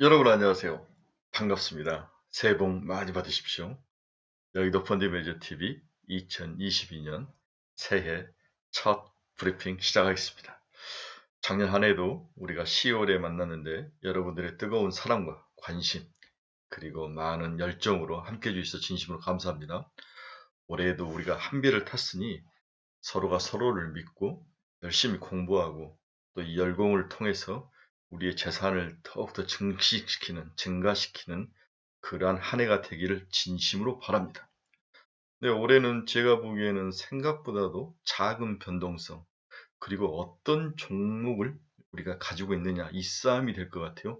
여러분 안녕하세요. 반갑습니다. 새해 복 많이 받으십시오. 여기도 펀드매니저 TV 2022년 새해 첫 브리핑 시작하겠습니다. 작년 한 해도 우리가 10월에 만났는데 여러분들의 뜨거운 사랑과 관심 그리고 많은 열정으로 함께 해주셔서 진심으로 감사합니다. 올해에도 우리가 한 배를 탔으니 서로가 서로를 믿고 열심히 공부하고 또 이 열공을 통해서 우리의 재산을 더욱더 증가시키는 그러한 한 해가 되기를 진심으로 바랍니다. 네, 올해는 제가 보기에는 생각보다도 작은 변동성, 그리고 어떤 종목을 우리가 가지고 있느냐, 이 싸움이 될 것 같아요.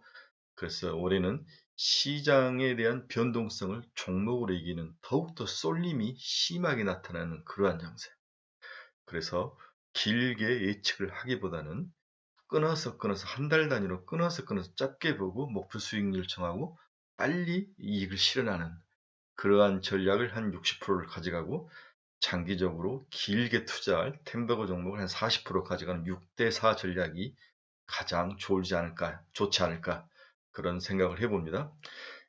그래서 올해는 시장에 대한 변동성을 종목으로 이기는 더욱더 쏠림이 심하게 나타나는 그러한 양세. 그래서 길게 예측을 하기보다는 끊어서 한 달 단위로 끊어서 짧게 보고 목표 수익률 정하고 빨리 이익을 실현하는 그러한 전략을 한 60%를 가져가고 장기적으로 길게 투자할 템버거 종목을 한 40% 가져가는 6대4 전략이 가장 좋지 않을까 그런 생각을 해봅니다.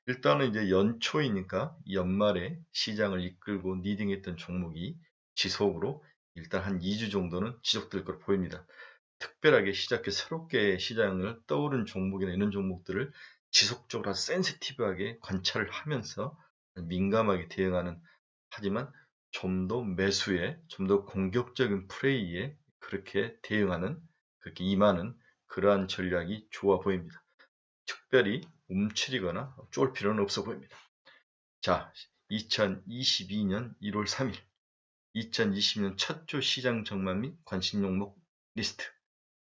일단은 이제 연초이니까 연말에 시장을 이끌고 리딩했던 종목이 지속으로 일단 한 2주 정도는 지속될 것으로 보입니다. 특별하게 새롭게 시장을 떠오른 종목이나 이런 종목들을 지속적으로 센시티브하게 관찰을 하면서 민감하게 대응하는, 하지만 좀 더 매수에 좀 더 공격적인 플레이에 그렇게 대응하는, 그렇게 임하는 그러한 전략이 좋아 보입니다. 특별히 움츠리거나 쫄 필요는 없어 보입니다. 자, 2022년 1월 3일 2020년 첫 주 시장 전망 및 관심 종목 리스트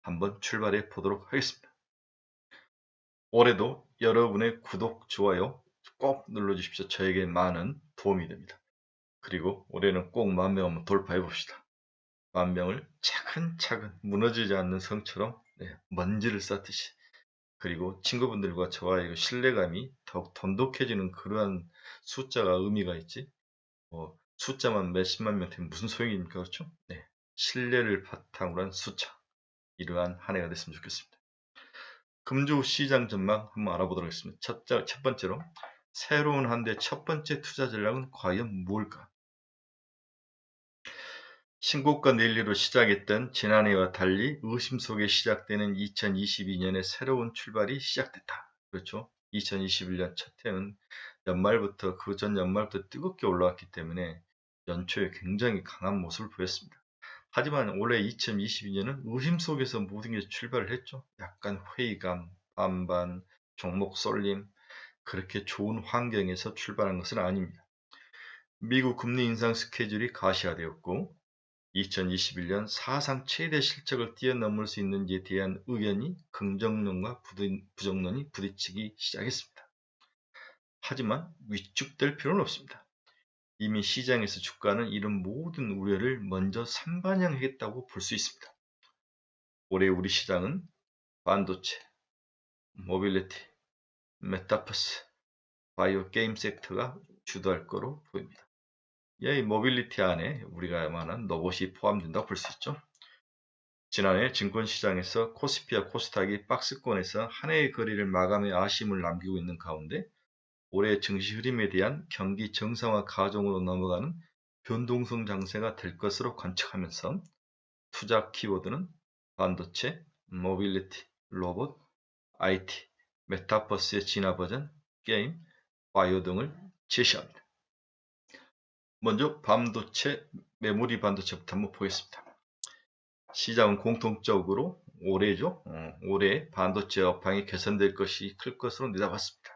한번 출발해 보도록 하겠습니다. 올해도 여러분의 구독, 좋아요 꼭 눌러주십시오. 저에게 많은 도움이 됩니다. 그리고 올해는 꼭 10,000명 한번 돌파해 봅시다. 10,000명을 차근차근 무너지지 않는 성처럼 먼지를 쌓듯이, 그리고 친구분들과 저와의 신뢰감이 더욱 돈독해지는 그러한 숫자가 의미가 있지, 숫자만 몇십만 명 되면 무슨 소용입니까? 그렇죠? 네. 신뢰를 바탕으로 한 숫자, 이러한 한 해가 됐으면 좋겠습니다. 금주 시장 전망 한번 알아보도록 하겠습니다. 첫 번째로, 새로운 한 대 첫 번째 투자 전략은 과연 뭘까? 신고가 랠리로 시작했던 지난해와 달리 의심 속에 시작되는 2022년의 새로운 출발이 시작됐다. 그렇죠? 2021년 첫 해는 연말부터, 그 전 연말부터 뜨겁게 올라왔기 때문에 연초에 굉장히 강한 모습을 보였습니다. 하지만 올해 2022년은 의심 속에서 모든 게 출발을 했죠. 약간 회의감, 반반, 종목 쏠림, 그렇게 좋은 환경에서 출발한 것은 아닙니다. 미국 금리 인상 스케줄이 가시화되었고 2021년 사상 최대 실적을 뛰어넘을 수 있는지에 대한 의견이 긍정론과 부정론이 부딪히기 시작했습니다. 하지만 위축될 필요는 없습니다. 이미 시장에서 주가는 이런 모든 우려를 먼저 선반영하겠다고 볼 수 있습니다. 올해 우리 시장은 반도체, 모빌리티, 메타버스, 바이오 게임 섹터가 주도할 거로 보입니다. 이 모빌리티 안에 우리가 말하는 로봇이 포함된다고 볼 수 있죠. 지난해 증권시장에서 코스피와 코스닥이 박스권에서 한 해의 거래를 마감해 아쉬움을 남기고 있는 가운데 올해 증시 흐름에 대한 경기 정상화 과정으로 넘어가는 변동성 장세가 될 것으로 관측하면서 투자 키워드는 반도체, 모빌리티, 로봇, IT, 메타버스의 진화 버전, 게임, 바이오 등을 제시합니다. 먼저 반도체, 메모리 반도체부터 한번 보겠습니다. 시장은 공통적으로 올해 반도체 업황이 개선될 것이 클 것으로 내다봤습니다.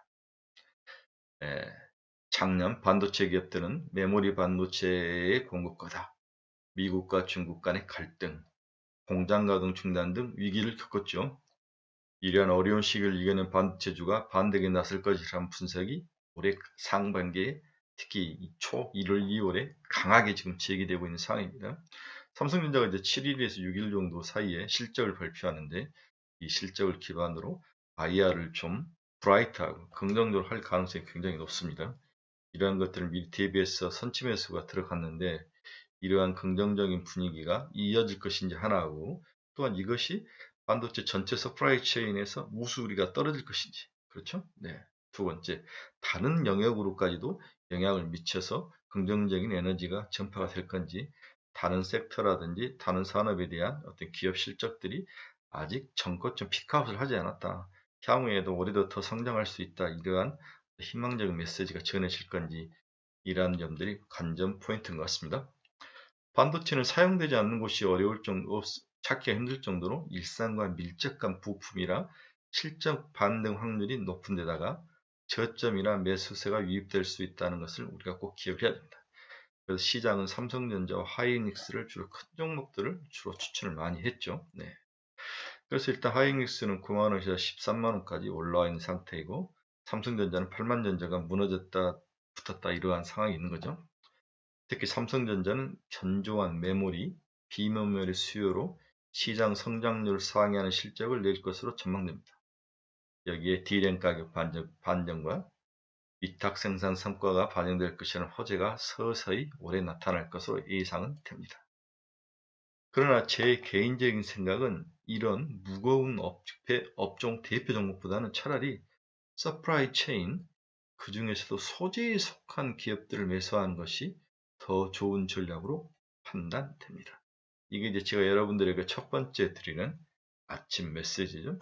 작년 반도체 기업들은 메모리 반도체의 공급과다, 미국과 중국 간의 갈등, 공장 가동 중단 등 위기를 겪었죠. 이러한 어려운 시기를 이겨낸 반도체주가 반등에 나설 것이라는 분석이 올해 상반기에 특히 1월, 2월에 강하게 지금 제기되고 있는 상황입니다. 삼성전자가 이제 7일에서 6일 정도 사이에 실적을 발표하는데 이 실적을 기반으로 IR을 좀 브라이트하고 긍정적으로 할 가능성이 굉장히 높습니다. 이러한 것들을 미리 대비해서 선취 매수가 들어갔는데 이러한 긍정적인 분위기가 이어질 것인지 하나하고, 또한 이것이 반도체 전체 서프라이 체인에서 우수리가 떨어질 것인지, 그렇죠? 네. 두 번째, 다른 영역으로까지도 영향을 미쳐서 긍정적인 에너지가 전파가 될 건지, 다른 섹터라든지 다른 산업에 대한 어떤 기업 실적들이 아직 전고점 피크아웃을 하지 않았다. 향후에도 올해도 더 성장할 수 있다. 이러한 희망적인 메시지가 전해질 건지, 이러한 점들이 관전 포인트인 것 같습니다. 반도체는 사용되지 않는 곳이 어려울 정도, 찾기가 힘들 정도로 일상과 밀접한 부품이라 실적 반등 확률이 높은 데다가 저점이나 매수세가 유입될 수 있다는 것을 우리가 꼭 기억해야 됩니다. 그래서 시장은 삼성전자와 하이닉스를 주로 큰 종목들을 주로 추천을 많이 했죠. 네. 그래서 일단 하이닉스는 9만원에서 13만원까지 올라와 있는 상태이고, 삼성전자는 8만전자가 무너졌다 붙었다 이러한 상황이 있는 거죠. 특히 삼성전자는 견조한 메모리, 비메모리 수요로 시장 성장률을 상회하는 실적을 낼 것으로 전망됩니다. 여기에 D램 가격 반등과 위탁 생산 성과가 반영될 것이라는 호재가 서서히 올해 나타날 것으로 예상은 됩니다. 그러나 제 개인적인 생각은 이런 무거운 업종 대표 종목보다는 차라리 서프라이 체인, 그 중에서도 소재에 속한 기업들을 매수하는 것이 더 좋은 전략으로 판단됩니다. 이게 이제 제가 여러분들에게 첫 번째 드리는 아침 메시지죠.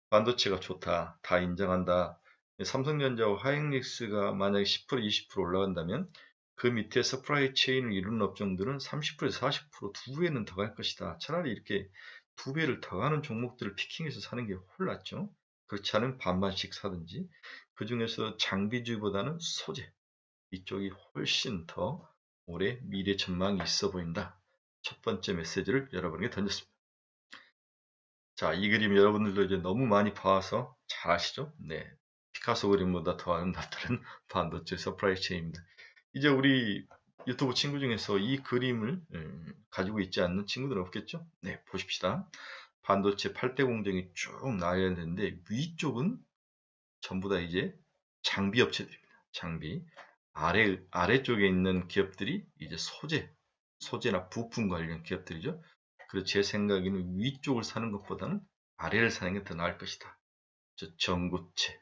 반도체가 좋다, 다 인정한다. 삼성전자와 하이닉스가 만약에 10% 20% 올라간다면 그 밑에 서프라이 체인을 이루는 업종들은 30%에서 40%두 배는 더 갈 것이다. 차라리 이렇게 두 배를 더 가는 종목들을 피킹해서 사는 게 훨 낫죠. 그렇지 않으면 반반씩 사든지. 그 중에서 장비주보다는 소재, 이쪽이 훨씬 더 올해 미래 전망이 있어 보인다. 첫 번째 메시지를 여러분에게 던졌습니다. 자, 이 그림 여러분들도 이제 너무 많이 봐서 잘 아시죠? 네. 피카소 그림보다 더 아름답다는 반도체 서프라이 체인입니다. 이제 우리 유튜브 친구 중에서 이 그림을 가지고 있지 않는 친구들은 없겠죠? 네, 보십시다. 반도체 8대 공정이 쭉 나열되어 있는데 위쪽은 전부 다 이제 장비 업체들입니다. 장비. 아래쪽에 있는 기업들이 이제 소재나 부품 관련 기업들이죠. 그래서 제 생각에는 위쪽을 사는 것보다는 아래를 사는 게 더 나을 것이다. 전구체,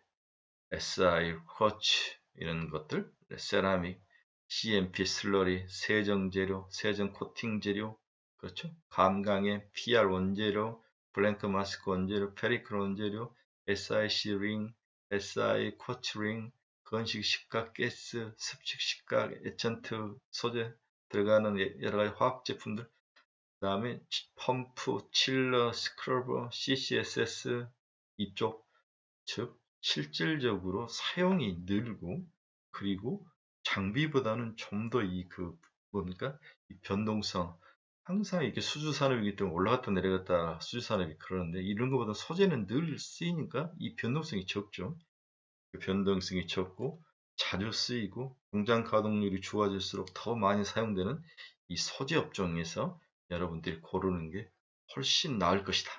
SI, 쿼츠 이런 것들, 세라믹, CMP 슬러리, 세정 재료, 세정 코팅 재료, 그렇죠? 감강의 PR 원재료, 블랭크 마스크 원재료, 페리클 원재료, SIC 링, SI 쿼츠 링, 건식 식각 가스, 습식 식각 에천트 소재 들어가는 여러 가지 화학 제품들, 그 다음에 펌프, 칠러, 스크러버, CCSS 이쪽, 즉 실질적으로 사용이 늘고, 그리고 장비보다는 좀 더 뭡니까? 이 변동성, 항상 이렇게 수주 산업이기 때문에 올라갔다 내려갔다 수주 산업이 그러는데, 이런 것보다 소재는 늘 쓰이니까 이 변동성이 적죠. 그 변동성이 적고 자주 쓰이고 공장 가동률이 좋아질수록 더 많이 사용되는 이 소재 업종에서 여러분들이 고르는 게 훨씬 나을 것이다.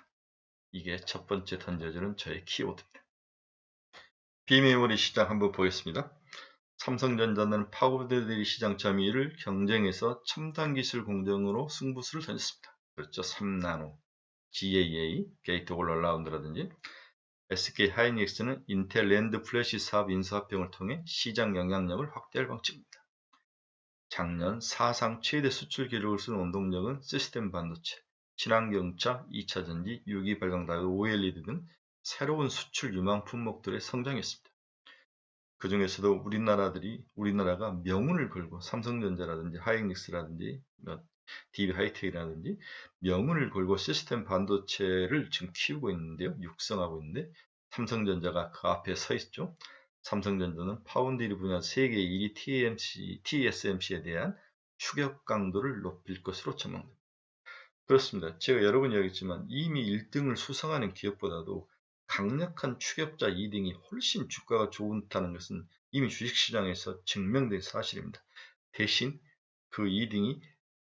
이게 첫 번째 던져주는 저의 키워드입니다. 비메모리 시장 한번 보겠습니다. 삼성전자는 파고들들이 시장 점유율을 경쟁에서 첨단 기술 공정으로 승부수를 던졌습니다. 그렇죠. 3나노, GAA, 게이트 올 어라운드라든지, SK 하이닉스는 인텔 랜드 플래시 사업 인수합병을 통해 시장 영향력을 확대할 방침입니다. 작년 사상 최대 수출 기록을 쓴 원동력은 시스템 반도체, 친환경차, 2차전지, 유기 발광다이오드, OLED 등 새로운 수출 유망 품목들의 성장이었습니다. 그 중에서도 우리나라가 명운을 걸고 삼성전자라든지 하이닉스라든지 DB 하이텍이라든지 명운을 걸고 시스템 반도체를 지금 키우고 있는데요. 육성하고 있는데 삼성전자가 그 앞에 서 있죠. 삼성전자는 파운드리 분야 세계 1위 TSMC에 대한 추격 강도를 높일 것으로 전망됩니다. 그렇습니다. 제가 여러 번 이야기했지만 이미 1등을 수상하는 기업보다도 강력한 추격자 2등이 훨씬 주가가 좋다는 것은 이미 주식시장에서 증명된 사실입니다. 대신 그 2등이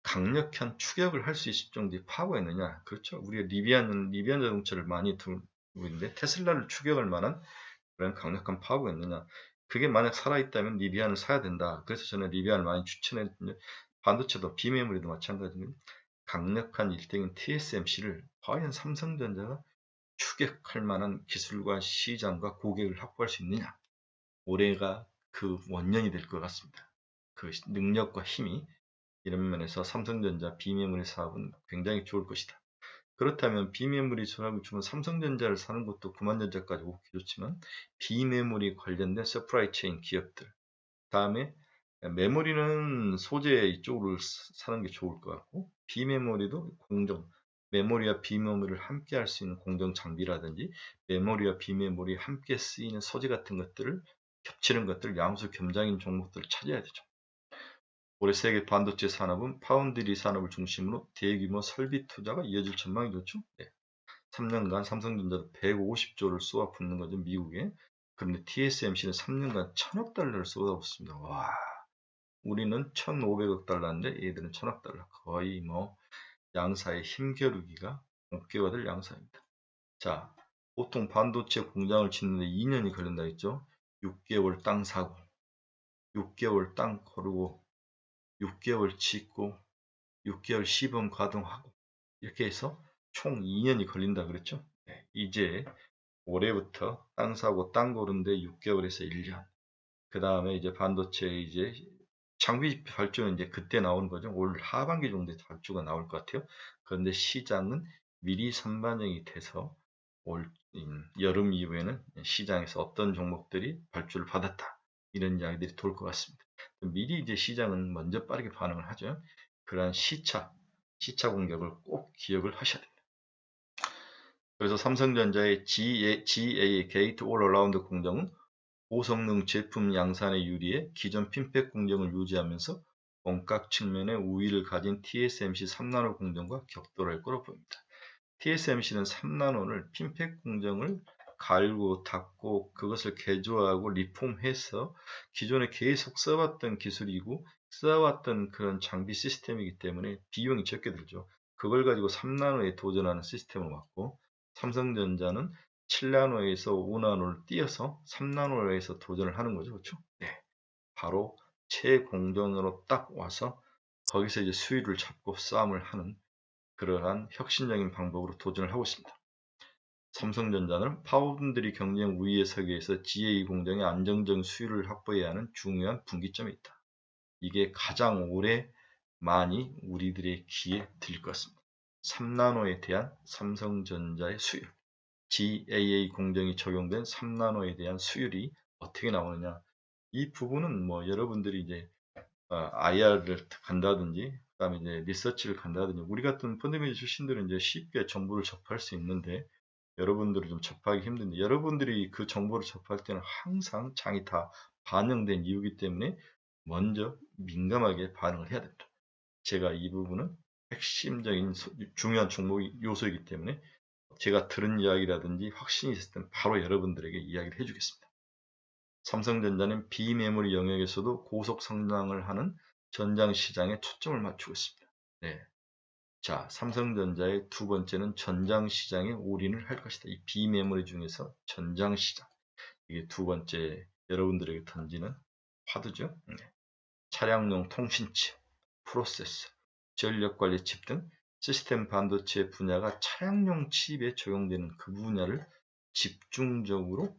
강력한 추격을 할 수 있을 정도의 파워가 있느냐? 그렇죠. 우리가 리비안 자동차를 많이 두고 있는데 테슬라를 추격할 만한 그런 강력한 파워가 있느냐? 그게 만약 살아있다면 리비안을 사야 된다. 그래서 저는 리비안을 많이 추천했는데, 반도체도 비메모리도 마찬가지입니다. 강력한 1등인 TSMC를 과연 삼성전자가 추격할 만한 기술과 시장과 고객을 확보할 수 있느냐. 올해가 그 원년이 될 것 같습니다. 그 능력과 힘이 이런 면에서 삼성전자 비메모리 사업은 굉장히 좋을 것이다. 그렇다면 비메모리 전압을 주면 삼성전자를 사는 것도 구만전자까지 오기 좋지만 비메모리 관련된 서프라이 체인 기업들, 다음에 메모리는 소재 이쪽으로 사는 게 좋을 것 같고, 비메모리도 공정, 메모리와 비메모리를 함께 할 수 있는 공정 장비라든지 메모리와 비메모리 함께 쓰이는 소재 같은 것들을 겹치는 것들, 양수 겸장인 종목들을 찾아야 되죠. 올해 세계 반도체 산업은 파운드리 산업을 중심으로 대규모 설비 투자가 이어질 전망이 좋죠. 네. 3년간 삼성전자도 150조를 쏘아 붓는 거죠, 미국에. 그런데 TSMC는 3년간 1000억 달러를 쏟아붓습니다. 와, 우리는 1500억 달러인데 얘들은 1000억 달러. 거의 뭐 양사의 힘겨루기가 목표가 될 양사입니다. 자, 보통 반도체 공장을 짓는데 2년이 걸린다 했죠. 6개월 땅 사고, 6개월 땅 거르고, 6개월 짓고, 6개월 시범 가동하고, 이렇게 해서 총 2년이 걸린다 그랬죠. 네, 이제 올해부터 땅 사고 땅 고른데 6개월에서 1년. 그 다음에 이제 반도체 이제 장비 발주는 이제 그때 나오는 거죠. 올 하반기 정도에 발주가 나올 것 같아요. 그런데 시장은 미리 선반영이 돼서 올 여름 이후에는 시장에서 어떤 종목들이 발주를 받았다. 이런 이야기들이 돌 것 같습니다. 미리 이제 시장은 먼저 빠르게 반응을 하죠. 그러한 시차 공격을 꼭 기억을 하셔야 됩니다. 그래서 삼성전자의 GA 게이트 올 어라운드 공정은 고성능 제품 양산에 유리해 기존 핀팩 공정을 유지하면서 원가 측면의 우위를 가진 TSMC 3나노 공정과 격돌할 거로 보입니다. TSMC는 3나노를 핀팩 공정을 갈고 닦고 그것을 개조하고 리폼해서 기존에 계속 써왔던 기술이고 써왔던 그런 장비 시스템이기 때문에 비용이 적게 들죠. 그걸 가지고 3나노에 도전하는 시스템을 왔고, 삼성전자는 7나노에서 5나노를 띄어서 3나노에서 도전을 하는 거죠. 그렇죠? 네. 바로 최공정으로 딱 와서 거기서 이제 수위를 잡고 싸움을 하는 그러한 혁신적인 방법으로 도전을 하고 있습니다. 삼성전자는 파운드리 경쟁 우위에 서기 위해서 GA 공정의 안정적인 수율을 확보해야 하는 중요한 분기점이 있다. 이게 가장 오래 많이 우리들의 귀에 들릴 것 같습니다. 3나노에 대한 삼성전자의 수율, GAA 공정이 적용된 3나노에 대한 수율이 어떻게 나오느냐. 이 부분은 뭐 여러분들이 이제 IR을 간다든지, 그 다음에 이제 리서치를 간다든지, 우리 같은 펀드매니저 출신들은 이제 쉽게 정보를 접할 수 있는데, 여러분들이 좀 접하기 힘든데, 여러분들이 그 정보를 접할 때는 항상 장이 다 반영된 이유이기 때문에 먼저 민감하게 반응을 해야 됩니다. 제가 이 부분은 핵심적인 중요한 종목 요소이기 때문에 제가 들은 이야기라든지 확신이 있을 땐 바로 여러분들에게 이야기를 해주겠습니다. 삼성전자는 비메모리 영역에서도 고속 성장을 하는 전장 시장에 초점을 맞추고 있습니다. 네. 자, 삼성전자의 두 번째는 전장 시장에 올인을 할 것이다. 이 비메모리 중에서 전장 시장. 이게 두 번째 여러분들에게 던지는 화두죠. 네. 차량용 통신칩, 프로세서, 전력관리 칩 등 시스템 반도체 분야가 차량용 칩에 적용되는 그 분야를 집중적으로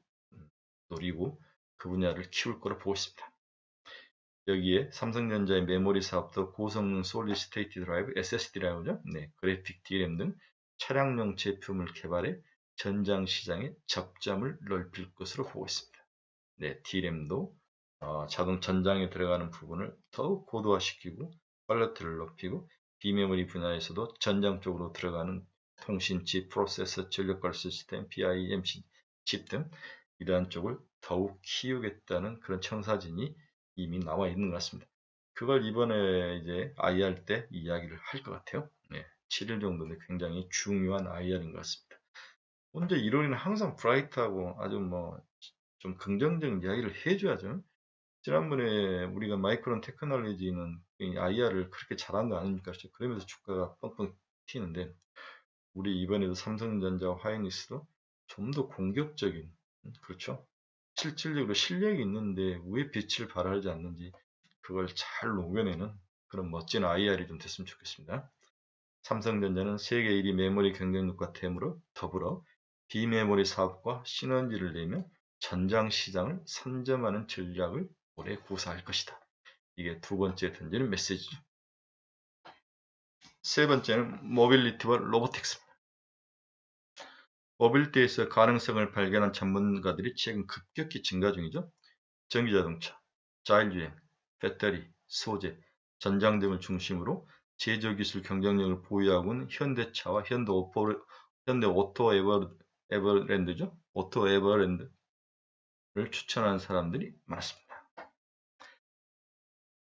노리고 그 분야를 키울 거로 보고 있습니다. 여기에 삼성전자의 메모리 사업도 고성능 솔리드 스테이트 드라이브, SSD라고 하죠. 네, 그래픽 DRAM 등 차량용 제품을 개발해 전장 시장에 접점을 넓힐 것으로 보고 있습니다. 네, DRAM도 자동 전장에 들어가는 부분을 더욱 고도화시키고 퀄리티를 높이고, 비메모리 분야에서도 전장 쪽으로 들어가는 통신칩, 프로세서, 전력관리 시스템, BIMC 칩 등 이러한 쪽을 더욱 키우겠다는 그런 청사진이 이미 나와 있는 것 같습니다. 그걸 이번에 이제 IR 때 이야기를 할 것 같아요. 네, 7일 정도는 굉장히 중요한 IR인 것 같습니다. 먼저 1월에는 항상 브라이트하고 아주 뭐 좀 긍정적인 이야기를 해줘야죠. 지난번에 우리가 마이크론 테크놀로지는 IR을 그렇게 잘한 거 아닙니까? 그러면서 주가가 뻥뻥 튀는데, 우리 이번에도 삼성전자와 하이닉스도 좀 더 공격적인, 그렇죠? 실질적으로 실력이 있는데 왜 빛을 발하지 않는지 그걸 잘 녹여내는 그런 멋진 IR이 좀 됐으면 좋겠습니다. 삼성전자는 세계 1위 메모리 경쟁력과 더불어 비메모리 사업과 시너지를 내며 전장 시장을 선점하는 전략을 올해 구사할 것이다. 이게 두 번째 던지는 메시지죠. 세 번째는 모빌리티와 로보틱스입니다. 모빌리티에서 가능성을 발견한 전문가들이 최근 급격히 증가 중이죠. 전기자동차, 자율주행, 배터리, 소재, 전장 등을 중심으로 제조기술 경쟁력을 보유하고 있는 현대차와 현대오토 에버랜드죠. 오토 에버랜드를 추천하는 사람들이 많습니다.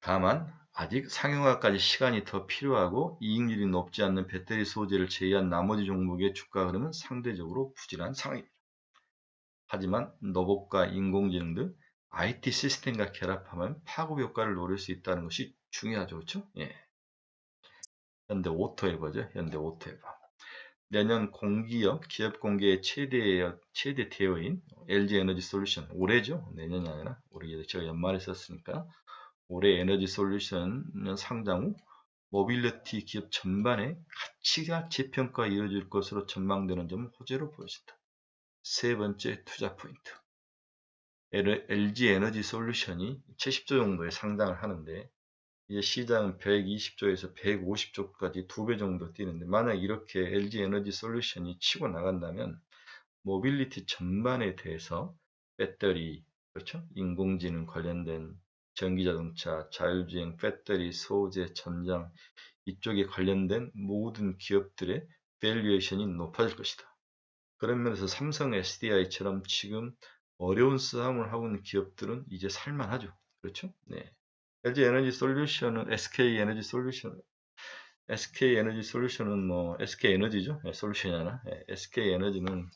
다만 아직 상용화까지 시간이 더 필요하고 이익률이 높지 않는 배터리 소재를 제외한 나머지 종목의 주가 흐름은 상대적으로 부진한 상황입니다. 하지만 로봇과 인공지능 등 IT 시스템과 결합하면 파급 효과를 노릴 수 있다는 것이 중요하죠. 그렇죠? 예. 현대 오토에버죠. 현대 오토에버. 내년 공기업 기업 공개의 최대 대여인 LG 에너지 솔루션 올해죠. 내년이 아니라 올해 제가 연말에 썼으니까 올해 에너지 솔루션 상장 후 모빌리티 기업 전반의 가치가 재평가 이어질 것으로 전망되는 점은 호재로 보여진다. 세 번째 투자 포인트. LG 에너지 솔루션이 70조 정도에 상장을 하는데 이제 시장은 120조에서 150조까지 2배 정도 뛰는데 만약 이렇게 LG 에너지 솔루션이 치고 나간다면 모빌리티 전반에 대해서 배터리, 그렇죠? 인공지능 관련된 전기자동차, 자율주행, 배터리, 소재, 전장 이쪽에 관련된 모든 기업들의 밸류에이션이 높아질 것이다. 그런 면에서 삼성 SDI처럼 지금 어려운 싸움을 하고 있는 기업들은 이제 살만하죠. 그렇죠? 네. LG 에너지 솔루션은 SK 에너지 솔루션은 뭐 SK 에너지죠. 네, 솔루션이 아니라 SK 에너지는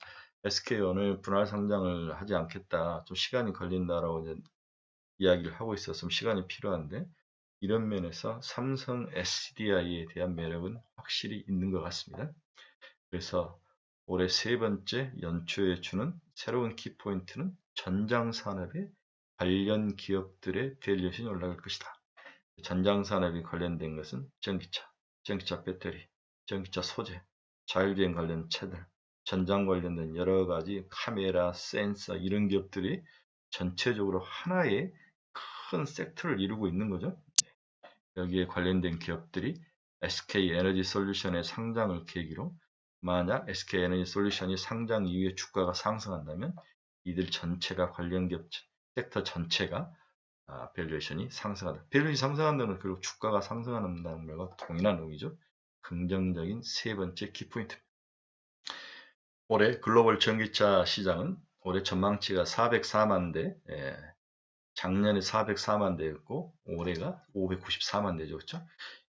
SK온을 분할 상장을 하지 않겠다. 좀 시간이 걸린다라고 이제 이야기를 하고 있었으면 시간이 필요한데 이런 면에서 삼성 SDI에 대한 매력은 확실히 있는 것 같습니다. 그래서 올해 세 번째 연초에 주는 새로운 키포인트는 전장 산업의 관련 기업들의 밸류에이션이 올라갈 것이다. 전장 산업이 관련된 것은 전기차 배터리, 전기차 소재, 자율주행 관련 차들, 전장 관련된 여러 가지 카메라, 센서 이런 기업들이 전체적으로 하나의 큰 섹터를 이루고 있는 거죠. 여기에 관련된 기업들이 SK 에너지 솔루션의 상장을 계기로 만약 SK 에너지 솔루션이 상장 이후에 주가가 상승한다면 이들 전체가 관련 기업 섹터 전체가 밸류에이션이 상승한다. 밸류에이션이 상승한다는 결국 주가가 상승한다는 말과 동일한 의미죠. 긍정적인 세 번째 키포인트. 올해 글로벌 전기차 시장은 올해 전망치가 404만 대, 작년에 404만 대였고 올해가 594만 대죠. 그렇죠?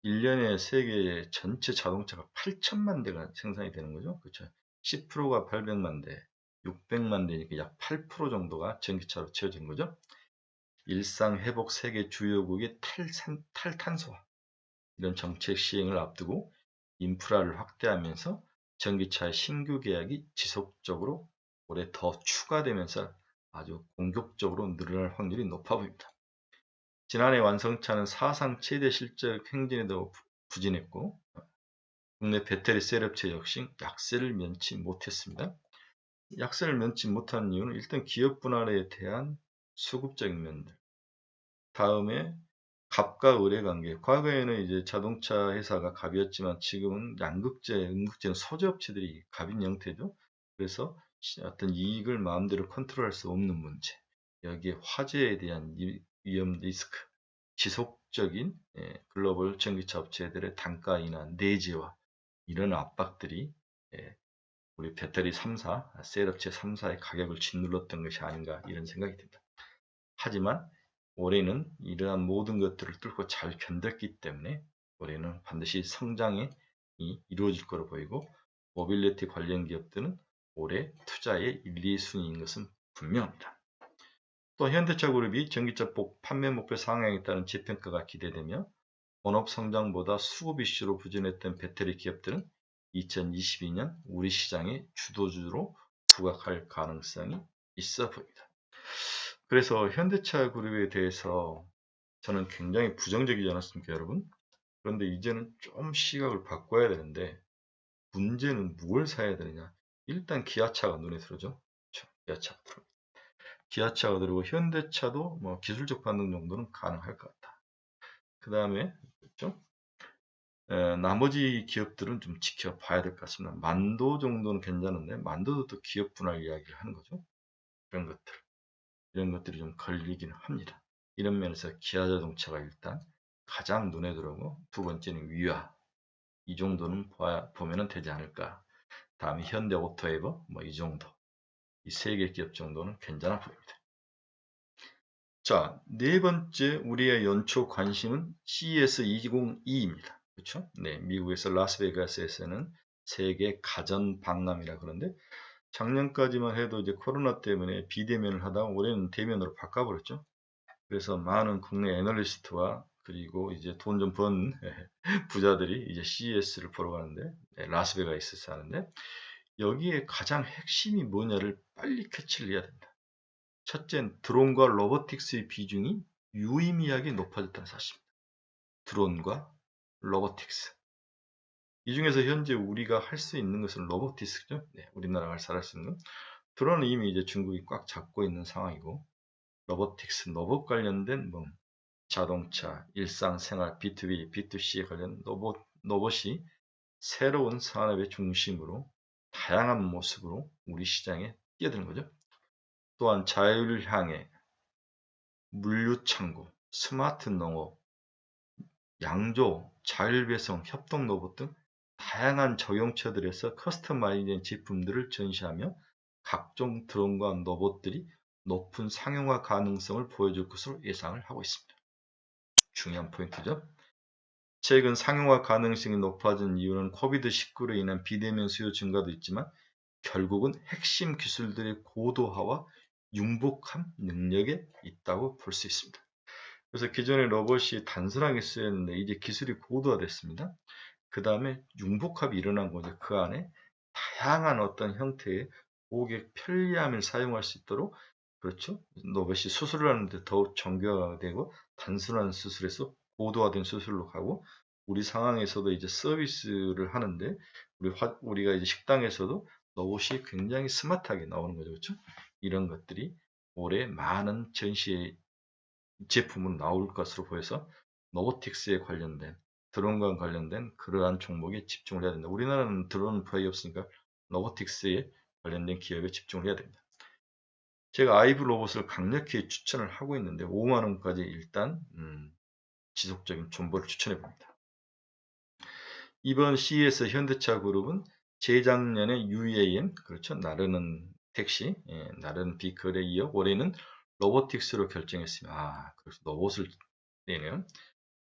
1년에 세계 전체 자동차가 8천만 대가 생산이 되는 거죠. 그렇죠? 10%가 800만 대, 600만 대니까 약 8% 정도가 전기차로 채워진 거죠. 일상회복 세계 주요국의 탈탄소화 이런 정책 시행을 앞두고 인프라를 확대하면서 전기차의 신규 계약이 지속적으로 올해 더 추가되면서 아주 공격적으로 늘어날 확률이 높아 보입니다. 지난해 완성차는 사상 최대 실적 행진에도 부진했고 국내 배터리 셀업체 역시 약세를 면치 못했습니다. 약세를 면치 못한 이유는 일단 기업 분할에 대한 수급적인 면들, 다음에 갑과 을의 관계. 과거에는 이제 자동차 회사가 갑이었지만 지금은 음극재는 소재업체들이 갑인 형태죠. 그래서 어떤 이익을 마음대로 컨트롤할 수 없는 문제. 여기에 화재에 대한 위험 리스크, 지속적인 글로벌 전기차 업체들의 단가 인하, 내재화 이런 압박들이 우리 배터리 3사, 셀업체 3사의 가격을 짓눌렀던 것이 아닌가 이런 생각이 듭니다. 하지만 올해는 이러한 모든 것들을 뚫고 잘 견뎠기 때문에 올해는 반드시 성장이 이루어질 것으로 보이고 모빌리티 관련 기업들은 올해 투자의 1, 2순위인 것은 분명합니다. 또 현대차그룹이 전기차 판매 목표 상향에 따른 재평가가 기대되며 본업 성장보다 수급 이슈로 부진했던 배터리 기업들은 2022년 우리 시장의 주도주로 부각할 가능성이 있어 보입니다. 그래서 현대차 그룹에 대해서 저는 굉장히 부정적이지 않았습니까, 여러분? 그런데 이제는 좀 시각을 바꿔야 되는데 문제는 무엇을 사야 되느냐? 일단 기아차가 눈에 들어오죠. 그렇죠? 기아차가 들어. 기아차가 들어오고 현대차도 뭐 기술적 반등 정도는 가능할 것 같다. 그 다음에 그렇죠? 나머지 기업들은 좀 지켜봐야 될 것 같습니다. 만도 정도는 괜찮은데 만도도 또 기업 분할 이야기를 하는 거죠. 이런 것들이 좀 걸리긴 합니다. 이런 면에서 기아자동차가 일단 가장 눈에 들어오고 두 번째는 위아 이 정도는 보면 되지 않을까. 다음에 현대오토에버 뭐 이 정도 이 세 개 기업 정도는 괜찮아 보입니다. 자, 네 번째 우리의 연초 관심은 CES 2022입니다. 그렇죠? 네, 미국에서 라스베가스에서는 세계 가전 박람회라 그러는데 작년까지만 해도 이제 코로나 때문에 비대면을 하다가 올해는 대면으로 바꿔버렸죠. 그래서 많은 국내 애널리스트와 그리고 이제 돈 좀 번 부자들이 이제 CES를 보러 가는데 라스베가스에서 하는데 여기에 가장 핵심이 뭐냐를 빨리 캐치를 해야 된다. 첫째는 드론과 로보틱스의 비중이 유의미하게 높아졌다는 사실입니다. 드론과 로보틱스. 이 중에서 현재 우리가 할 수 있는 것은 로보틱스죠. 네, 우리나라가 할 수 있는 드론은 이미 이제 중국이 꽉 잡고 있는 상황이고 로보틱스, 로봇 관련된 뭐 자동차, 일상생활, B2B, B2C에 관련 로봇이 새로운 산업의 중심으로 다양한 모습으로 우리 시장에 뛰어드는 거죠. 또한 자율 향해, 물류창고, 스마트 농업, 양조, 자율 배송, 협동 로봇 등 다양한 적용처들에서 커스터마이즈된 제품들을 전시하며 각종 드론과 로봇들이 높은 상용화 가능성을 보여줄 것으로 예상을 하고 있습니다. 중요한 포인트죠. 최근 상용화 가능성이 높아진 이유는 코비드19로 인한 비대면 수요 증가도 있지만 결국은 핵심 기술들의 고도화와 융복함 능력에 있다고 볼 수 있습니다. 그래서 기존의 로봇이 단순하게 쓰였는데 이제 기술이 고도화됐습니다. 그 다음에 융복합이 일어난 거죠. 그 안에 다양한 어떤 형태의 고객 편리함을 사용할 수 있도록 그렇죠. 로봇이 수술을 하는데 더욱 정교화되고 단순한 수술에서 고도화된 수술로 가고 우리 상황에서도 이제 서비스를 하는데 우리가 이제 식당에서도 로봇이 굉장히 스마트하게 나오는 거죠. 그렇죠? 이런 것들이 올해 많은 전시에 제품으로 나올 것으로 보여서 로보틱스에 관련된 드론과 관련된 그러한 종목에 집중을 해야 된다. 우리나라는 드론은 거의 없으니까 로보틱스에 관련된 기업에 집중을 해야 됩니다. 제가 아이브 로봇을 강력히 추천을 하고 있는데 5만 원까지 일단 지속적인 존버를 추천해 봅니다. 이번 CES 현대차 그룹은 재작년에 UAM 그렇죠 나르는 택시 나르는 비클에 이어 올해는 로보틱스로 결정했습니다. 그래서 로봇을 내네요.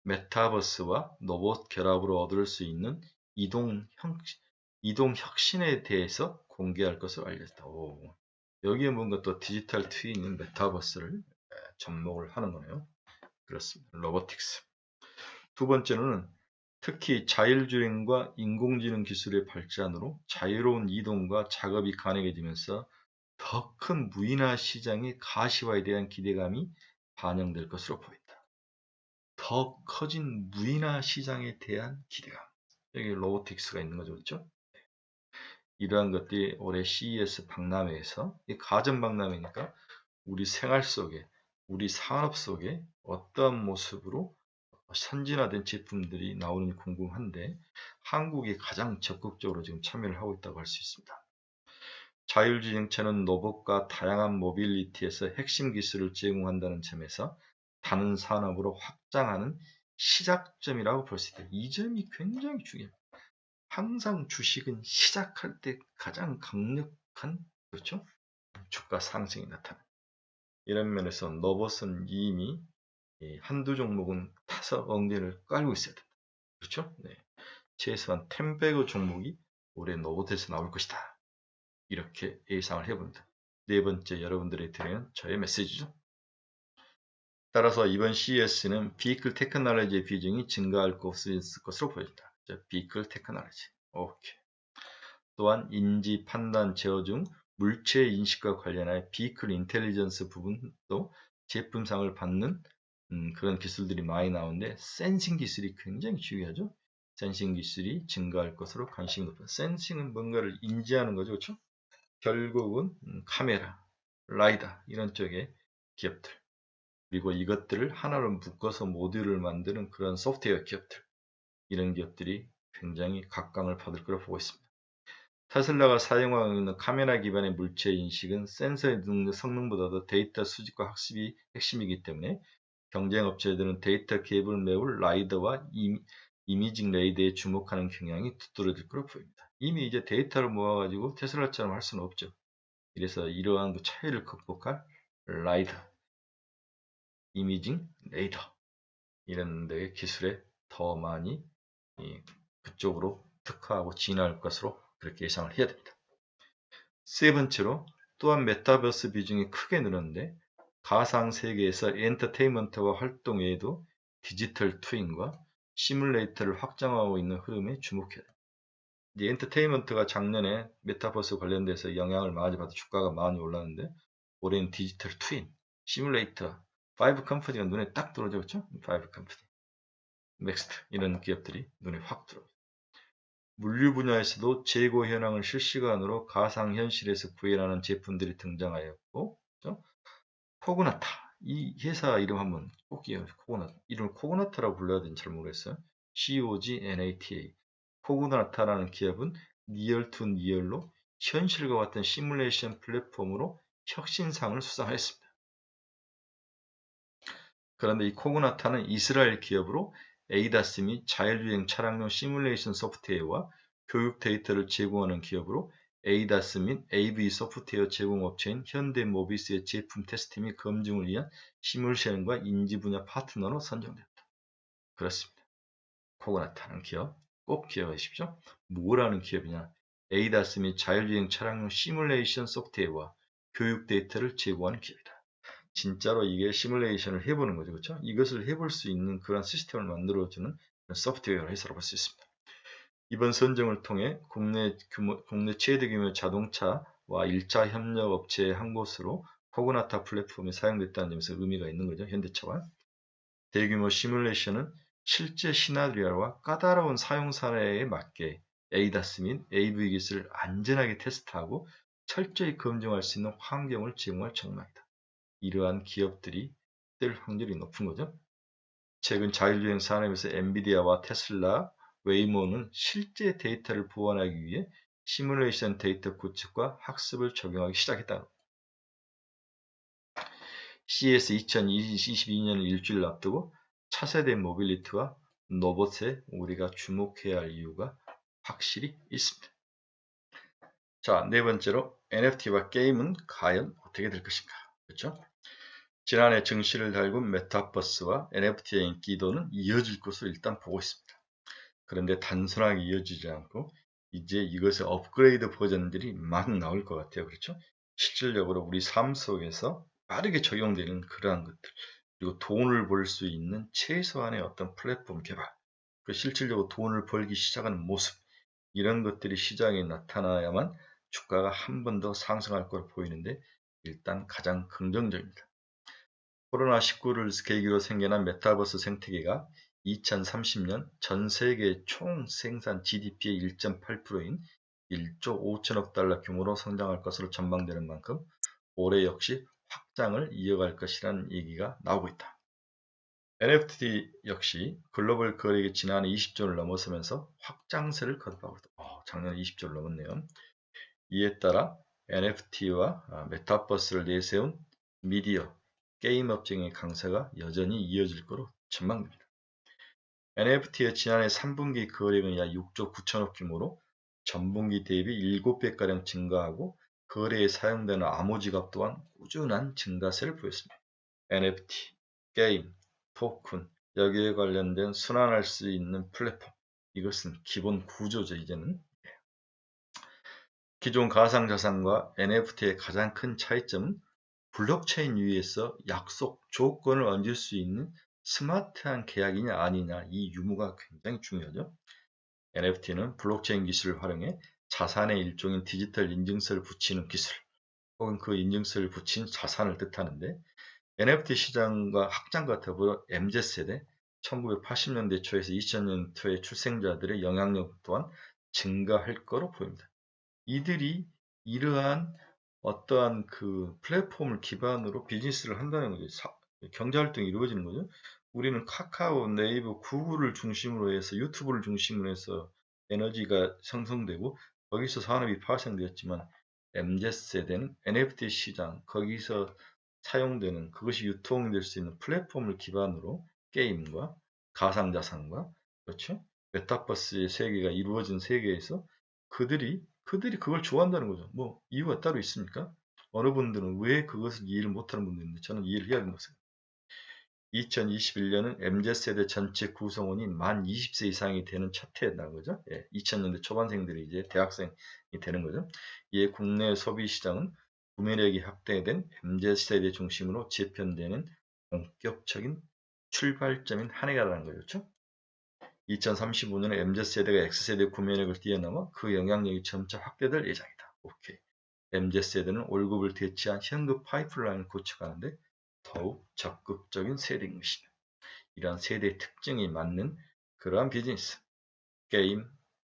메타버스와 로봇 결합으로 얻을 수 있는 이동 혁신에 대해서 공개할 것을 알렸다. 여기에 뭔가 또 디지털 트윈인 메타버스를 접목을 하는 거네요. 그렇습니다. 로보틱스. 두 번째로는 특히 자율주행과 인공지능 기술의 발전으로 자유로운 이동과 작업이 가능해지면서 더 큰 무인화 시장의 가시화에 대한 기대감이 반영될 것으로 보인다. 더 커진 무인화 시장에 대한 기대감. 여기 로보틱스가 있는 거죠. 그렇죠? 이러한 것들이 올해 CES 박람회에서 가전 박람회니까 우리 생활 속에 우리 산업 속에 어떠한 모습으로 선진화된 제품들이 나오는지 궁금한데 한국이 가장 적극적으로 지금 참여를 하고 있다고 할 수 있습니다. 자율주행차는 로봇과 다양한 모빌리티에서 핵심 기술을 제공한다는 점에서 다른 산업으로 확장하는 시작점이라고 볼 수 있다. 이 점이 굉장히 중요해요. 항상 주식은 시작할 때 가장 강력한 그렇죠? 주가 상승이 나타납니다. 이런 면에서 로봇은 이미 한두 종목은 타서 엉덩이를 깔고 있어야 된다. 그렇죠? 네. 최소한 10배의 종목이 올해 로봇에서 나올 것이다. 이렇게 예상을 해봅니다. 네 번째 여러분들이 드리는 저의 메시지죠. 따라서 이번 CES는 비클 테크놀로지의 비중이 증가할 것으로 보입니다. 비클 테크놀로지. 오케이. 또한 인지, 판단, 제어 중 물체 인식과 관련하여 비클 인텔리전스 부분도 제품상을 받는 그런 기술들이 많이 나오는데 센싱 기술이 굉장히 중요하죠. 센싱 기술이 증가할 것으로 관심이 높다. 센싱은 뭔가를 인지하는 거죠. 그렇죠? 결국은 카메라, 라이다 이런 쪽의 기업들, 그리고 이것들을 하나로 묶어서 모듈을 만드는 그런 소프트웨어 기업들, 이런 기업들이 굉장히 각광을 받을 거라고 보고 있습니다. 테슬라가 사용하고 있는 카메라 기반의 물체 인식은 센서의 성능보다도 데이터 수집과 학습이 핵심이기 때문에 경쟁 업체들은 데이터 갭을 메울 라이더와 이미징 레이더에 주목하는 경향이 두드러질 것으로 보입니다. 이미 이제 데이터를 모아가지고 테슬라처럼 할 수는 없죠. 그래서 이러한 그 차이를 극복할 라이더, 이미징 레이더 이런 데의 기술에 더 많이 그쪽으로 특화하고 진화할 것으로 그렇게 예상을 해야 됩니다. 세 번째로 또한 메타버스 비중이 크게 늘었는데 가상 세계에서 엔터테인먼트와 활동 외에도 디지털 트윈과 시뮬레이터를 확장하고 있는 흐름에 주목해야 됩니다. 이제 엔터테인먼트가 작년에 메타버스 관련돼서 영향을 많이 받아 주가가 많이 올랐는데 올해는 디지털 트윈, 시뮬레이터, 파이브 컴퍼니가 눈에 딱 들어오죠. 그렇죠? 파이브 컴퍼니, 넥스트 이런 기업들이 눈에 확 들어오죠. 물류 분야에서도 재고 현황을 실시간으로 가상현실에서 구현하는 제품들이 등장하였고, 그렇죠? 코그나타, 이 회사 이름 한번 꼭 기억해요. 코그나타. 이름을 코그나타라고 불러야 되는지 잘 모르겠어요. COGNATA. 코그나타라는 기업은 니얼 투 니얼로 현실과 같은 시뮬레이션 플랫폼으로 혁신상을 수상했습니다. 그런데 이 코그나타는 이스라엘 기업으로 에이다스 및 자율주행 차량용 시뮬레이션 소프트웨어와 교육 데이터를 제공하는 기업으로 에이다스 및 AV 소프트웨어 제공업체인 현대모비스의 제품 테스트 및 검증을 위한 시뮬레이션과 인지 분야 파트너로 선정되었다. 그렇습니다. 코그나타는 기업 꼭 기억하십시오. 뭐라는 기업이냐? 에이다스 및 자율주행 차량용 시뮬레이션 소프트웨어와 교육 데이터를 제공하는 기업이다. 진짜로 이게 시뮬레이션을 해보는 거죠. 그렇죠? 이것을 해볼 수 있는 그런 시스템을 만들어주는 소프트웨어 회사로 볼 수 있습니다. 이번 선정을 통해 국내 최대 규모 자동차와 1차 협력 업체 한 곳으로 코그나타 플랫폼이 사용됐다는 점에서 의미가 있는 거죠. 현대차와. 대규모 시뮬레이션은 실제 시나리오와 까다로운 사용 사례에 맞게 에이다스 및 AV 기술을 안전하게 테스트하고 철저히 검증할 수 있는 환경을 제공할 전망이다. 이러한 기업들이 뜰 확률이 높은 거죠. 최근 자율주행 산업에서 엔비디아와 테슬라, 웨이모는 실제 데이터를 보완하기 위해 시뮬레이션 데이터 구축과 학습을 적용하기 시작했다. CES 2022년을 일주일 앞두고 차세대 모빌리티와 로봇에 우리가 주목해야 할 이유가 확실히 있습니다. 자, 네 번째로 NFT와 게임은 과연 어떻게 될 것인가? 그렇죠? 지난해 증시를 달군 메타버스와 NFT의 인기도는 이어질 것으로 일단 보고 있습니다. 그런데 단순하게 이어지지 않고 이제 이것의 업그레이드 버전들이 막 나올 것 같아요. 그렇죠? 실질적으로 우리 삶 속에서 빠르게 적용되는 그러한 것들, 그리고 돈을 벌 수 있는 최소한의 어떤 플랫폼 개발, 그 실질적으로 돈을 벌기 시작하는 모습, 이런 것들이 시장에 나타나야만 주가가 한 번 더 상승할 것으로 보이는데 일단 가장 긍정적입니다. 코로나19를 계기로 생겨난 메타버스 생태계가 2030년 전 세계 총 생산 GDP의 1.8%인 1조 5천억 달러 규모로 성장할 것으로 전망되는 만큼 올해 역시 확장을 이어갈 것이라는 얘기가 나오고 있다. NFT 역시 글로벌 거래액이 지난해 20조를 넘어서면서 확장세를 거듭하고 있다. 작년에 20조를 넘었네요. 이에 따라 NFT와 메타버스를 내세운 미디어, 게임 업종의 강세가 여전히 이어질 것으로 전망됩니다. NFT의 지난해 3분기 거래액은 약 6조 9천억 규모로 전분기 대비 7배가량 증가하고 거래에 사용되는 암호지갑 또한 꾸준한 증가세를 보였습니다. NFT, 게임, 토큰, 여기에 관련된 순환할 수 있는 플랫폼, 이것은 기본 구조죠. 이제는 기존 가상자산과 NFT의 가장 큰 차이점은 블록체인 위에서 약속, 조건을 얹을 수 있는 스마트한 계약이냐 아니냐, 이 유무가 굉장히 중요하죠. NFT는 블록체인 기술을 활용해 자산의 일종인 디지털 인증서를 붙이는 기술, 혹은 그 인증서를 붙인 자산을 뜻하는데 NFT 시장과 확장과 더불어 MZ세대, 1980년대 초에서 2000년 초의 출생자들의 영향력 또한 증가할 거로 보입니다. 이들이 이러한 어떠한 그 플랫폼을 기반으로 비즈니스를 한다는 거죠. 경제활동이 이루어지는 거죠. 우리는 카카오, 네이버, 구글을 중심으로 해서 유튜브를 중심으로 해서 에너지가 생성되고 거기서 산업이 파생되었지만 MZ세대는 NFT 시장, 거기서 사용되는 그것이 유통될 수 있는 플랫폼을 기반으로 게임과 가상자산과 그렇죠? 메타버스의 세계가 이루어진 세계에서 그들이 그걸 좋아한다는 거죠. 뭐 이유가 따로 있습니까? 어느 분들은 왜 그것을 이해를 못하는 분도 있는데 저는 이해를 해야 된다고 생각합니다. 2021년은 MZ세대 전체 구성원이 만 20세 이상이 되는 첫 해라는 거죠. 2000년대 초반생들이 이제 대학생이 되는 거죠. 이에 국내 소비 시장은 구매력이 확대된 MZ세대 중심으로 재편되는 본격적인 출발점인 한 해가라는 거죠. 2035년에 MZ세대가 X세대 구매력을 뛰어넘어 그 영향력이 점차 확대될 예정이다. 오케이. MZ세대는 월급을 대체한 현금 파이프라인을 구축하는데 더욱 적극적인 세대인 것이다. 이러한 세대의 특징이 맞는 그러한 비즈니스, 게임,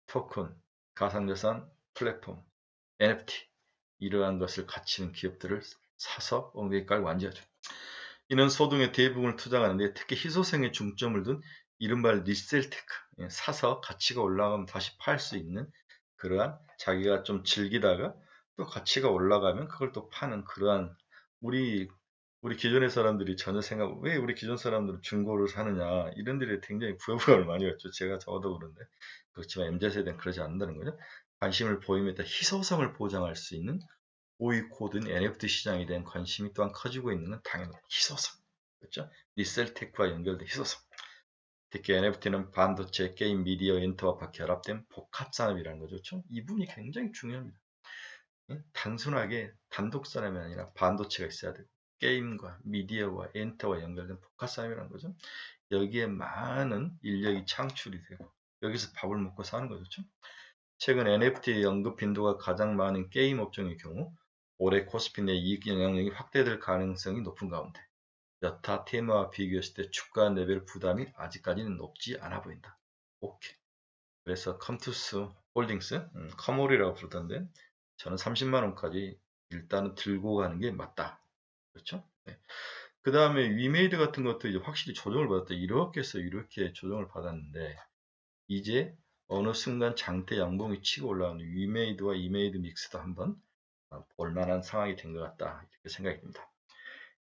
토큰, 가상자산, 플랫폼, NFT 이러한 것을 갖추는 기업들을 사서 엉덩이 깔고 앉아줘. 이는 소득의 대부분을 투자하는데 특히 희소성에 중점을 둔 이른바 리셀테크, 사서 가치가 올라가면 다시 팔 수 있는 그러한 자기가 좀 즐기다가 또 가치가 올라가면 그걸 또 파는 그러한 우리 기존의 사람들이 전혀 생각 왜 우리 기존 사람들은 중고를 사느냐 이런 들이 굉장히 부여부감을 많이 했죠. 저도 그런데 그렇지만 MZ세대는 그러지 않는다는 거죠. 관심을 보이면 희소성을 보장할 수 있는 오이 코드인 NFT 시장에 대한 관심이 또한 커지고 있는 건 당연한 희소성. 그렇죠? 리셀테크와 연결된 희소성. 특히 NFT는 반도체, 게임, 미디어, 엔터와 결합된 복합 산업이라는 거죠. 그렇죠? 이 부분이 굉장히 중요합니다. 단순하게 단독 산업이 아니라 반도체가 있어야 되고 게임과 미디어와 엔터와 연결된 복합 산업이라는 거죠. 여기에 많은 인력이 창출이 되고 여기서 밥을 먹고 사는 거죠. 그렇죠? 최근 NFT 언급 빈도가 가장 많은 게임 업종의 경우 올해 코스피 내 이익 영향력이 확대될 가능성이 높은 가운데 여타 테마와 비교했을 때 주가 레벨 부담이 아직까지는 높지 않아 보인다. 오케이. 그래서 컴투스 홀딩스, 커몰이라고 부르던데 저는 30만원까지 일단은 들고 가는 게 맞다. 그렇죠? 네. 그 다음에 위메이드 같은 것도 이제 확실히 조정을 받았다. 이렇게 해서 이렇게 조정을 받았는데 이제 어느 순간 장대 양봉이 치고 올라오는 위메이드와 이메이드 믹스도 한번 볼만한 상황이 된 것 같다. 이렇게 생각이 듭니다.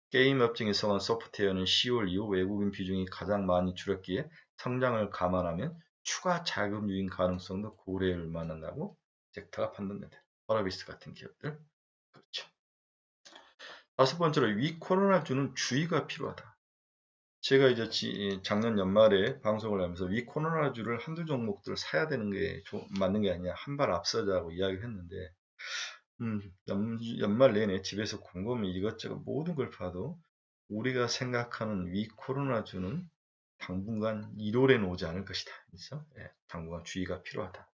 게임 업종에 속한 소프트웨어는 10월 이후 외국인 비중이 가장 많이 줄었기에 성장을 감안하면 추가 자금 유인 가능성도 고려할 만하다고 섹터가 판단된다. 허라비스 같은 기업들. 그렇죠. 다섯 번째로 위 코로나주는 주의가 필요하다. 제가 이제 작년 연말에 방송을 하면서 위 코로나주를 한두 종목들을 사야 되는 게 맞는 게 아니냐 한 발 앞서자고 이야기를 했는데 연말 내내 집에서 곰곰이 이것저것 모든 걸 봐도 우리가 생각하는 위 코로나주는 당분간 1월에는 오지 않을 것이다. 그래서 당분간 주의가 필요하다.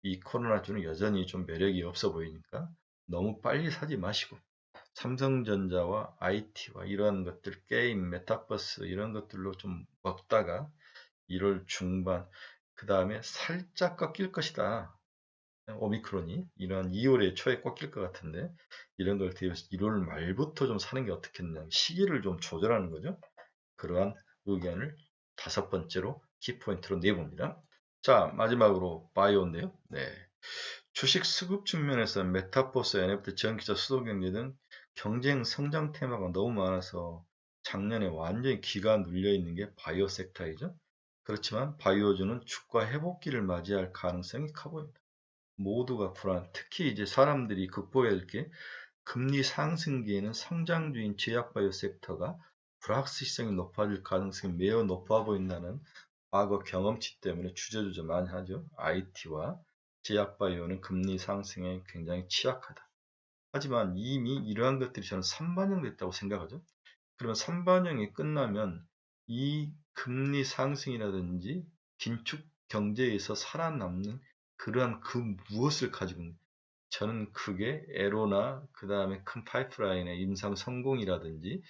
이 코로나주는 여전히 좀 매력이 없어 보이니까 너무 빨리 사지 마시고 삼성전자와 IT와 이런 것들 게임, 메타버스 이런 것들로 좀 먹다가 1월 중반 그 다음에 살짝 꺾일 것이다. 오미크론이 이런 2월에 초에 꺾일 것 같은데 이런 걸 대비해서 1월 말부터 좀 사는 게 어떻겠냐 시기를 좀 조절하는 거죠. 그러한 의견을 다섯 번째로 키포인트로 내봅니다. 자 마지막으로 바이오인데요. 네. 주식 수급 측면에서 메타버스, NFT, 전기차, 수소경제 등 경쟁 성장 테마가 너무 많아서 작년에 완전히 기가 눌려 있는 게 바이오 섹터이죠. 그렇지만 바이오주는 주가 회복기를 맞이할 가능성이 커 보입니다. 모두가 불안. 특히 이제 사람들이 극복해야 될 게 금리 상승기에는 성장주인 제약바이오 섹터가 불확실성이 높아질 가능성이 매우 높아 보인다는 과거 경험치 때문에 주저주저 많이 하죠. IT와 제약바이오는 금리 상승에 굉장히 취약하다. 하지만 이미 이러한 것들이 저는 선반영됐다고 생각하죠. 그러면 선반영이 끝나면 이 금리 상승이라든지 긴축 경제에서 살아남는 그러한 그 무엇을 가지고 저는 그게 에로나 그 다음에 큰 파이프라인의 임상 성공이라든지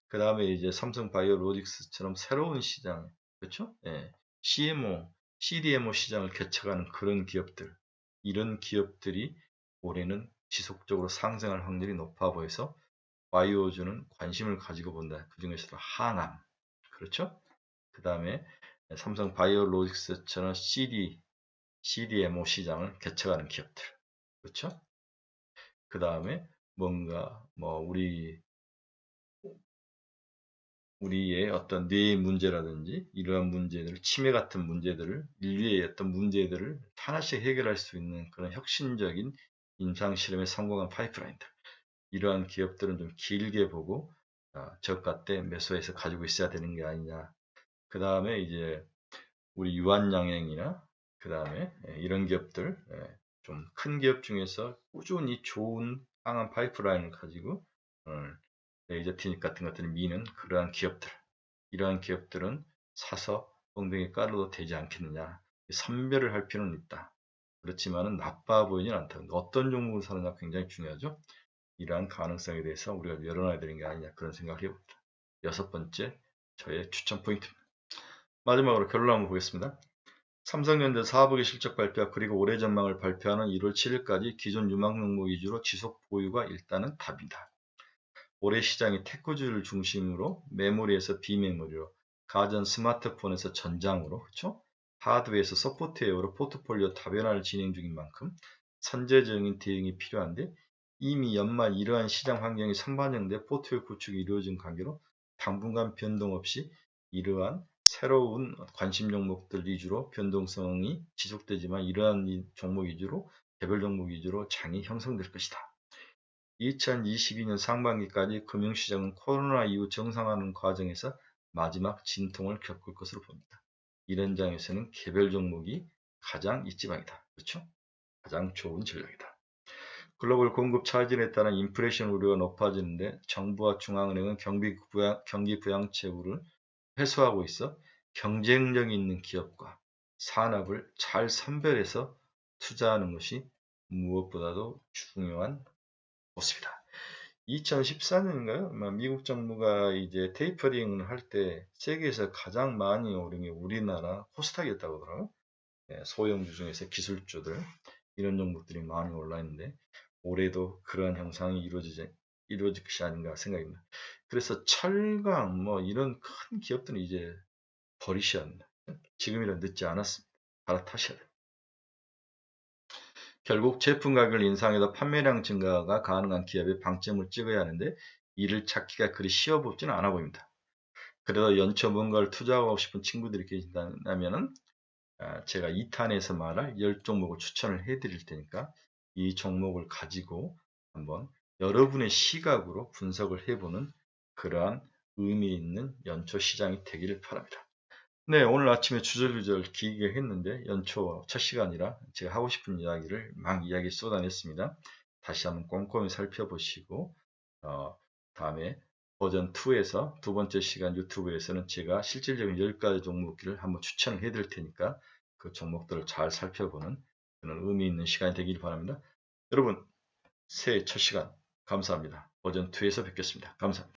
그 다음에 이제 삼성 바이오로직스처럼 새로운 시장 그렇죠? 예. CMO, CDMO 시장을 개척하는 그런 기업들, 이런 기업들이 올해는 지속적으로 상승할 확률이 높아 보여서 바이오주는 관심을 가지고 본다. 그 중에서도 항암, 그렇죠? 그 다음에 삼성 바이오로직스처럼 CDMO 시장을 개척하는 기업들, 그렇죠? 그 다음에 뭔가 뭐 우리의 어떤 뇌의 문제라든지 이러한 문제들, 치매 같은 문제들을 인류의 어떤 문제들을 하나씩 해결할 수 있는 그런 혁신적인 임상 실험에 성공한 파이프라인들. 이러한 기업들은 좀 길게 보고 저가 때 매수해서 가지고 있어야 되는 게 아니냐. 그 다음에 이제 우리 유한양행이나 그 다음에 이런 기업들 좀 큰 기업 중에서 꾸준히 좋은 강한 파이프라인을 가지고 레이저 티닉 같은 것들을 미는 그러한 기업들, 이러한 기업들은 사서 엉덩이 깔아도 되지 않겠느냐. 선별을 할 필요는 있다. 그렇지만은 나빠 보이진 않다. 어떤 종목을 사느냐 굉장히 중요하죠. 이러한 가능성에 대해서 우리가 열어놔야 되는 게 아니냐, 그런 생각을 해봅니다. 여섯 번째, 저의 추천 포인트입니다. 마지막으로 결론 한번 보겠습니다. 삼성전자 사업의 실적 발표 그리고 올해 전망을 발표하는 1월 7일까지 기존 유망 종목 위주로 지속 보유가 일단은 답이다. 올해 시장이 테크주를 중심으로 메모리에서 비메모리로, 가전 스마트폰에서 전장으로, 그렇죠? 하드웨어에서 소프트웨어로 포트폴리오 다변화를 진행 중인 만큼 선제적인 대응이 필요한데, 이미 연말 이러한 시장 환경이 선반영돼 포트폴리오 구축이 이루어진 관계로 당분간 변동 없이 이러한 새로운 관심 종목들 위주로 변동성이 지속되지만 이러한 종목 위주로, 개별 종목 위주로 장이 형성될 것이다. 2022년 상반기까지 금융시장은 코로나 이후 정상화하는 과정에서 마지막 진통을 겪을 것으로 봅니다. 이런 장에서는 개별 종목이 가장 이지방이다. 그렇죠? 가장 좋은 전략이다. 글로벌 공급 차질에 따른 인플레이션 우려가 높아지는데 정부와 중앙은행은 경기 부양책을 회수하고 있어 경쟁력 있는 기업과 산업을 잘 선별해서 투자하는 것이 무엇보다도 중요한 모습이다. 2014년인가요? 미국 정부가 이제 테이퍼링을 할 때 세계에서 가장 많이 오른 게 우리나라 코스닥이었다고 하더라고요. 소형주 중에서 기술주들, 이런 종목들이 많이 올라 있는데 올해도 그러한 형상이 이루어질 것이 아닌가 생각입니다. 그래서 철강 뭐 이런 큰 기업들은 이제 버리셔야 합니다. 지금이라 늦지 않았습니다. 갈아타셔야 됩니다. 결국 제품 가격을 인상해서 판매량 증가가 가능한 기업에 방점을 찍어야 하는데 이를 찾기가 그리 쉬워 보지는 않아 보입니다. 그래도 연초 뭔가를 투자하고 싶은 친구들이 계신다면 제가 2탄에서 말할 10종목을 추천을 해 드릴 테니까 이 종목을 가지고 한번 여러분의 시각으로 분석을 해보는 그러한 의미 있는 연초 시장이 되기를 바랍니다. 네, 오늘 아침에 주저주절 길게 했는데 연초 첫 시간이라 제가 하고 싶은 이야기를 막 이야기 쏟아냈습니다. 다시 한번 꼼꼼히 살펴보시고 다음에 버전 2에서 두 번째 시간 유튜브에서는 제가 실질적인 10가지 종목들을 한번 추천을 해드릴 테니까 그 종목들을 잘 살펴보는 그런 의미 있는 시간이 되길 바랍니다. 여러분, 새해 첫 시간 감사합니다. 버전 2에서 뵙겠습니다. 감사합니다.